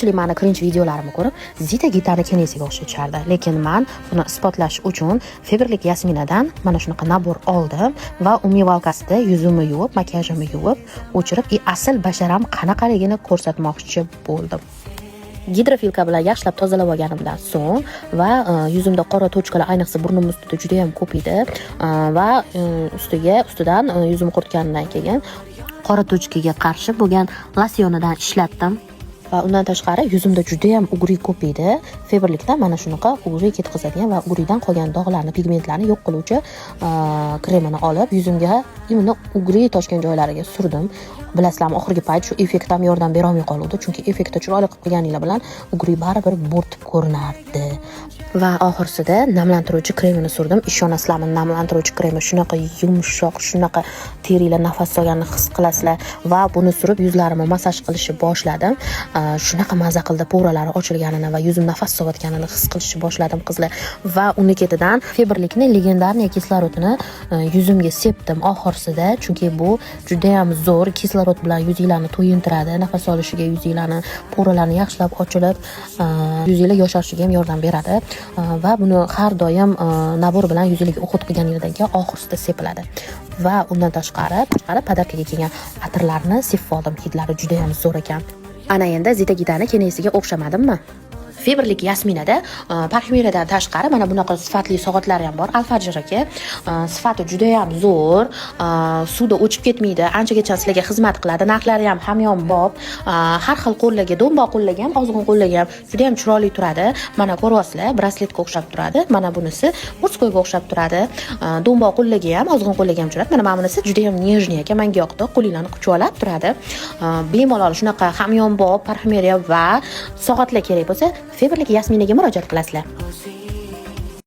ko'pchilik meni cringe videolarimni ko'rib Zita Gitani kinesiga o'xshatishardi, lekin men buni isbotlash uchun Feberlik Yasminadan mana shunaqa nabor oldim va umyvalkasida yuzimni yuvib, makiyajimni yuvib, o'chirib, asl basharam qanaqaligini ko'rsatmoqchi bo'ldim. Gidrofilka bilan yaxshilab tozalab olganimdan so'ng va yuzimda qora tochkalar, ayniqsa burnim ustida juda ham ko'p edi va ustidan yuzimni quritgandan keyin qora tochkaga qarshi bo'lgan losyonidan ishlatdim. Va undan tashqari yuzimda juda ham ugri ko'p edi. Feberlikdan mana shunaqa ugri ketkazadigan va ugridan qolgan dog'larni, pigmentlarni yo'q qiluvchi kremini olib yuzimga imенно ugri toshgan joylariga surdim. Bilasizlarmi, oxirgi payt shu effekt ham yordam bera olmay qoldi, chunki effektni chiroyli qilib qo'yganinglar bilan ugri baribir bo'rtib ko'rinardi. Va oxirsida namlantiruvchi kremini surdim. Ishonasizlarmi, namlantiruvchi kremi shunaqa yumshoq, shunaqa terilar nafas olganini his qilasizlar va buni surib yuzlarimni massaj qilishni boshladim. Shunaqa maza qildi, po'ralari ochilganini va yuzim nafas olayotganini his qilishni boshladim qizlar. Va uni ketidan Feberlikning legendarniy kislorodini yuzimga sepdim oxirsida, chunki bu juda ham zo'r kislorod bilan yuzinglarni to'yintiradi, nafas olishiga yuzinglarni, po'ralarni yaxshilab ochilib, yuzinglar yosharishiga ham yordam beradi. Va buni har doim nabor bilan yuzingizni o'qit qilganingizdan keyin oxirsida sepiladi. Va undan tashqari podarkaga kelgan atirlarni sepib oldim. Hidlari juda ham zo'r ekan. Ana endi Zita Gitani kinesiga o'xshamadimmi? Feberlik Yasminada parfumeriyadan tashqari mana bunaqa sifatli soatlar ham bor. Al-Fajr aka sifati juda ham zo'r, suvda o'chib ketmaydi, anchagacha sizlarga xizmat qiladi. Narxlari ham hamyonbop, har xil qo'llarga, do'mboq qo'llarga ham, ozg'in qo'llarga ham juda ham chiroyli turadi. Mana ko'ryapsizlar, brasletga o'xshab turadi. Mana bunisi murskoyga o'xshab turadi. Do'mboq qo'llarga ham, ozg'in qo'llarga ham turadi. Mana bunisi juda ham nejniy ekan, menga yoqdi. Qo'linglarni quchoqlab turadi. Bemalol shunaqa hamyonbop parfumeriya va soatlar kerak bo'lsa Feberlik Yasminaga murojaat qilasizlar.